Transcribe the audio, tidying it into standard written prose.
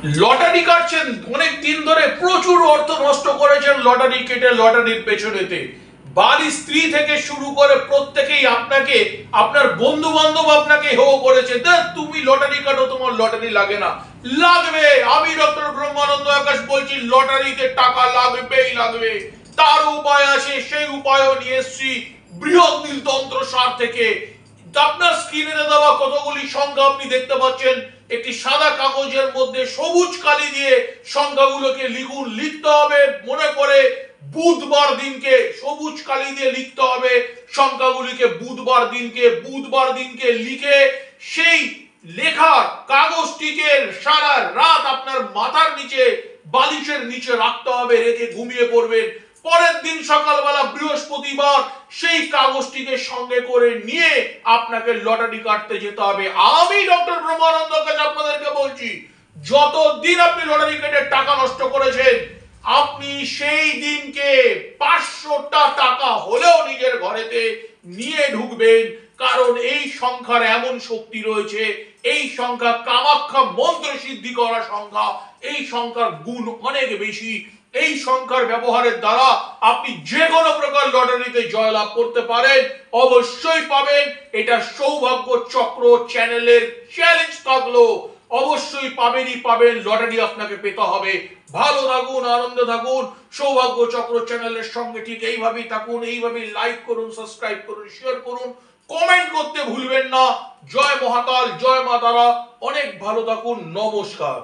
Lottery কাটছেন, অনেক দিন ধরে প্রচুর অর্থ নষ্ট করেছেন লটারি কেটে, লটারির পেছনেতে। বাড়ির স্ত্রী থেকে শুরু করে প্রত্যেকেই আপনাকে, আপনার বন্ধু বান্ধব আপনাকে হেয় করেছে, তুমি লটারি কাটো, তোমার লটারি লাগে না। লাগবে, আমি ডক্টর ব্রহ্মানন্দ আকাশ বলছি, লটারিতে টাকা লাগবেই লাগবে। তার উপায় আছে, সেই উপায়ও নিয়ে এসেছি বৃহৎ নীলতন্ত্র সার থেকে। আপনার স্ক্রিনে দেওয়া কতগুলি সংখ্যা আপনি দেখতে পাচ্ছেন, একটি সাদা কাগজের মধ্যে সবুজ কালি দিয়ে সংখ্যাগুলোকে লিখুন। লিখতে হবে মনে করে বুধবার দিনকে, সবুজ কালি দিয়ে লিখতে হবে সংখ্যাগুলিকে বুধবার দিনকে লিখে সেই লেখার কাগজটিকে সারা রাত আপনার মাথার নিচে, বালিশের নিচে রাখতে হবে, রেখে ঘুমিয়ে পড়বেন। পরের দিন সকালবেলা বৃহস্পতিবার সেই কাগজটিকে সঙ্গে করে নিয়ে আপনাকে লটারি কাটতে যেতে হবে। আমি ডক্টর ব্রহ্মানন্দ আকাশ আপনাদেরকে বলছি, যতদিন আপনি লটারি কেটে টাকা নষ্ট করেছেন, আপনি সেই দিনকে 500টা টাকা হলেও নিজের ঘরেতে নিয়ে ঢুকবেন। কারণ এই সংখ্যার এমন শক্তি রয়েছে, এই সংখ্যা কামাখ্যা মন্ত্র সিদ্ধি করা সংখ্যা, এই সংখ্যার গুণ অনেক বেশি। এই সংখ্যার ব্যবহারের দ্বারা আপনি যে কোনো প্রকার লটারিতে জয়লাভ করতে পারেন, অবশ্যই পাবেন। এটা সৌভাগ্য চক্র চ্যানেলের চ্যালেঞ্জ থাকলো, অবশ্যই পাবেনই পাবেন। লটারি আপনাকে পেতে হবে। ভালো থাকুন, আনন্দে থাকুন, সৌভাগ্য চক্র চ্যানেলের সঙ্গে ঠিক এইভাবেই থাকুন। এইভাবেই লাইক করুন, সাবস্ক্রাইব করুন, শেয়ার করুন, কমেন্ট করতে ভুলবেন না। জয় মহাকাল, জয় মা তারা। অনেক ভালো থাকুন। নমস্কার।